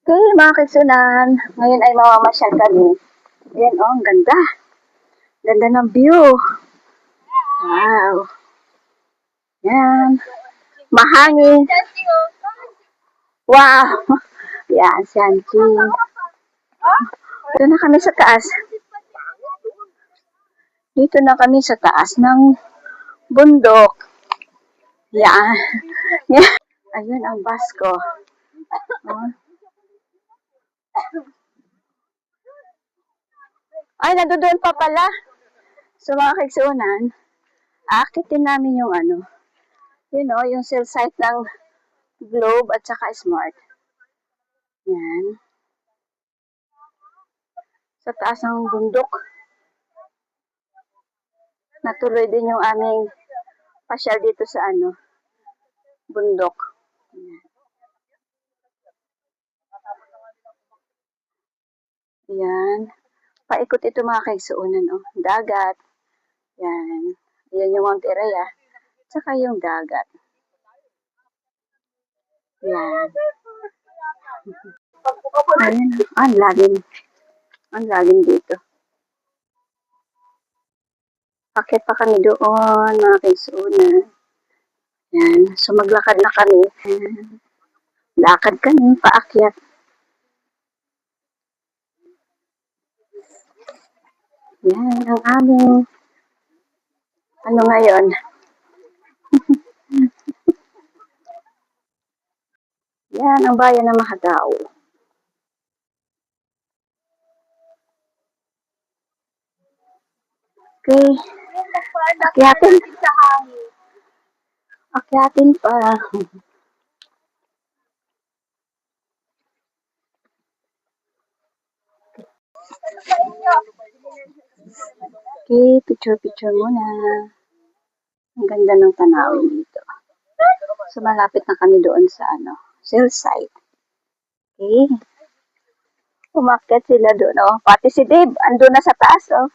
Okay, mga kitsunan, ngayon ay mamamasyal kami. Ayan, oh, ang ganda. Ganda ng view. Wow. Yan. Mahangin. Wow. Yan, Shanchi. Dito na kami sa taas. Dito na kami sa taas ng bundok. Yan. Yan. Ayun ang bus ko. Oh. Ay, nandoon pa pala. So mga kitsunan, aakitin namin yung yung cell site ng Globe at saka Smart. Yan. Sa taas ng bundok. Natuloy din yung aming pasyal dito sa bundok. Yan. Paikot ito mga kaigsuunan, oh. Dagat. Yan. Yan yung Mount Area. Tsaka yung dagat. Yan. Ayan. Ang lagim. Ang lagim dito. Akit pa kami doon, mga kaigsuunan. Yan. So, maglakad na kami. Yan. Lakad kami, paakyat. Yan, ang aming ngayon. Yan, ang bayan ng Mahagao. Okay. Akyatin. Akyatin pa. Okay, picture-picture muna. Ang ganda ng tanawin dito. So, malapit na kami doon sa cell site. Okay. Umakyat sila doon, oh. Pati si Dave, andun na sa taas, oh.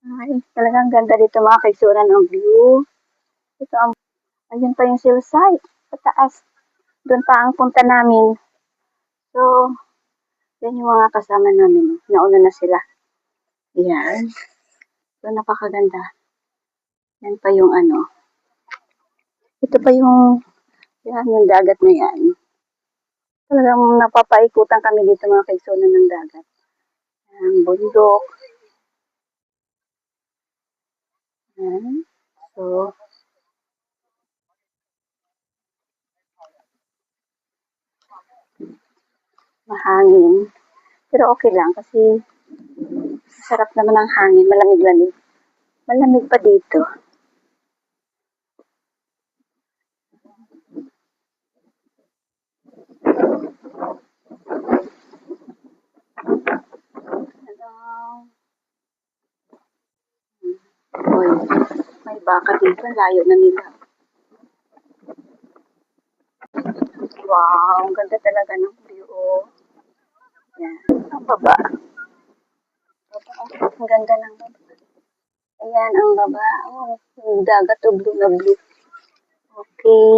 Ay, talagang ganda dito mga kaigsunan ng view. Ito ayun pa yung cell site. Sa taas. Doon pa ang punta namin. So, yan yung mga kasama namin. Nauna na sila. Yan. So, napakaganda. Yan pa yung Ito pa yung yung dagat na yan. Talagang napapaikutan kami dito mga kaigsunan ng dagat. Yan, bundok. Yan. So, mahangin. Pero okay lang kasi sarap naman ang hangin. Malamig-lamig. Malamig pa dito. Uy, may baka dito. Layo na nila. Wow, ang ganda talaga ng view. Yan, ang baba. Ang ganda ng baba. Ayan, ang baba. Oh, yung dagat o blue na blue. Okay.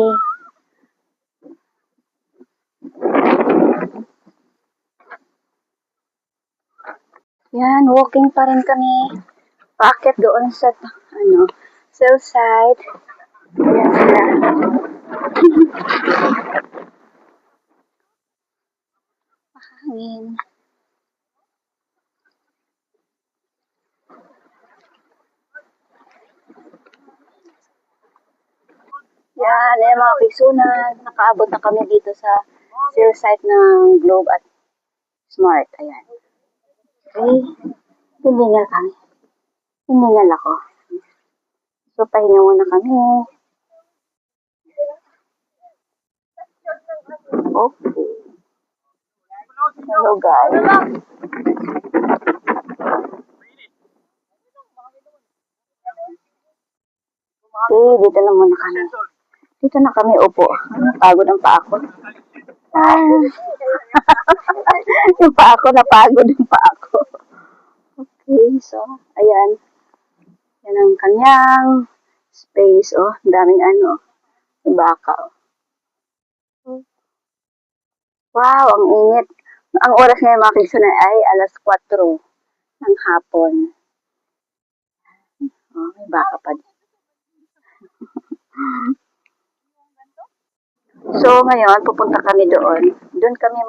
Yan, walking pa rin kami. Paakyat doon sa, cell site. Ayan sila. Mahangin. Yan, mga kaigsunan. Nakaabot na kami dito sa cell site ng Globe at Smart. Ayan. Okay. Hiningal kami. Hiningal ako. So, pahinga muna kami. Okay. Hello, guys. Okay, dito na muna kami. Dito na kami upo. Pagod ang paa ko. Yung paa ko, napagod yung paa ko. Okay, so, ayan. Yan ang kanyang space, oh. Daming baka, oh. Wow, ang init. Ang oras ngayon mga kaibigan ay alas 4 ng hapon. Oh, may baka pa. So, ngayon, pupunta kami doon. Doon kami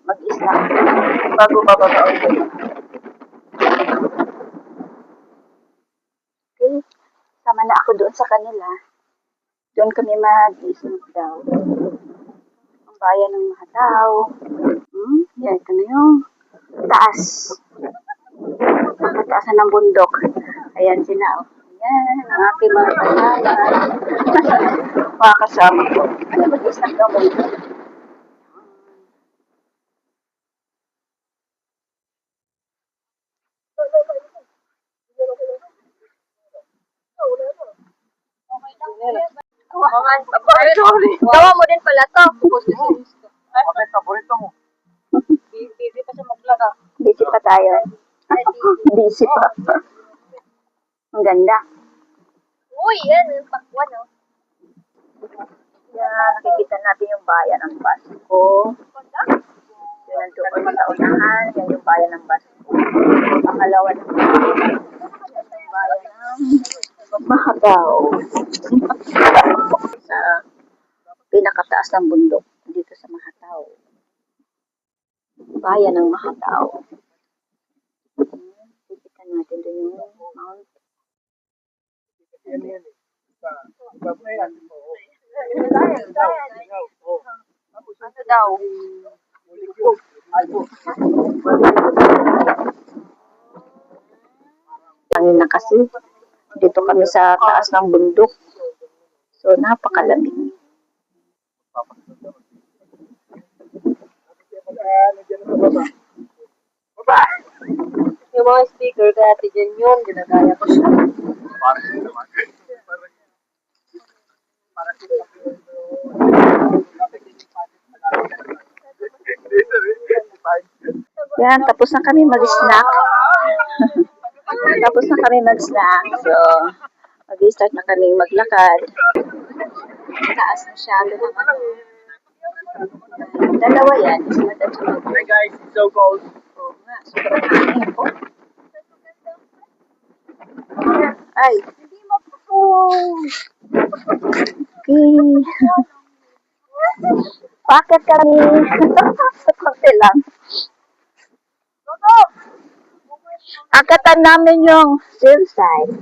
mag-snack bago bababa ulit. Okay, sama na ako doon sa kanila. Doon kami mag-snack daw. Ang bayan ng Mahataw. Yan, ito na yung taas. Nakataasan ng bundok. Ayan sila. Oh. Ayan, ang aking mga kasama. Mga kasama ko. Ano mag-snack daw mo? Gawa mo din pala to. Bakit paborito mo? Busy pa siya maglaga. Busy pa tayo. Busy pa. Ang ganda. Uy, yan. Yung pakwan, oh. Yan, nakikita natin yung bayan ng Pasko. Yan ang doon sa unahan. Yan yung bayan ng Pasko. Pangalawa ng bayan ng Mahataw. Sa pinakataas ng bundok dito sa Mahataw. Bayan ng Mahataw. Nakikita natin doon yung Mount. Ano daw? Hangin na kasi. Dito kami sa taas ng bundok. So, napakalamig. Yung mga speaker, dati dyan yun. Ginagaya ko siya. Yan, tapos na kami mag-snack. Tapos na kami mag-snack. So, mag-start na kami maglakad. Taas masyado ng dalawa yan. Hey guys, it's so cold. Oo nga, sobrang hangin po. Ay. Okay. Bakit kami? Konti lang. Akatan namin yung hillside.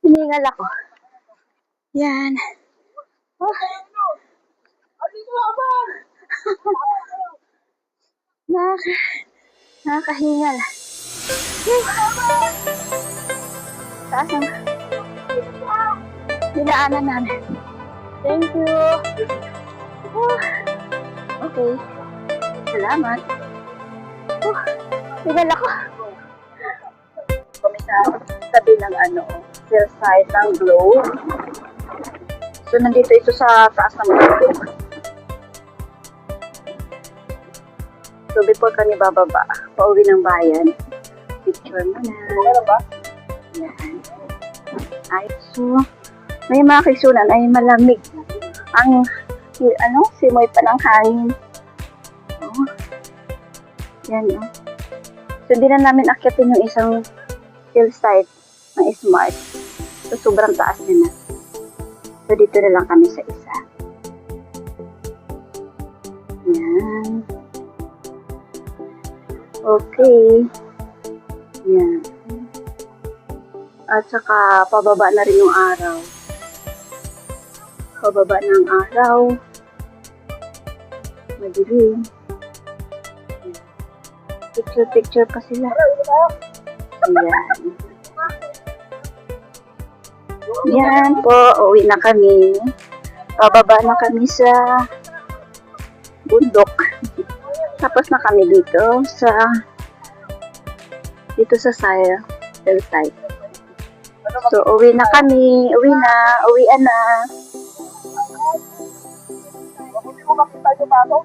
Hiningal ako. Yan. Oh. Nakakahingal. Taas ang dinaanan namin. Thank you. Oh. Okay. Salamat. Oh. Hingal ako. Kami sa tabi ng hillside ng Globe. So, nandito ito sa taas ng bundok. So, before kami bababa, pauwi ng bayan, picture mo na. Yan. Ay, so, may mga kaisunan ay malamig. Ang, simoy pa ng hangin. Oh. Yan, oh. So, hindi na namin akyatin yung isang hillside ng Smart. So, sobrang taas na na. So, dito na lang kami sa isa. Yan. Okay. Yan. At saka, pababa na rin yung araw. Pababa ng araw. Madilim. Picture pa sila. Ayan. Yan po, uwi na kami. Pababa na kami sa bundok. Tapos na kami dito sa cell site. So, uwi na kami. Uwian na. Mabuti mo makita yung bato.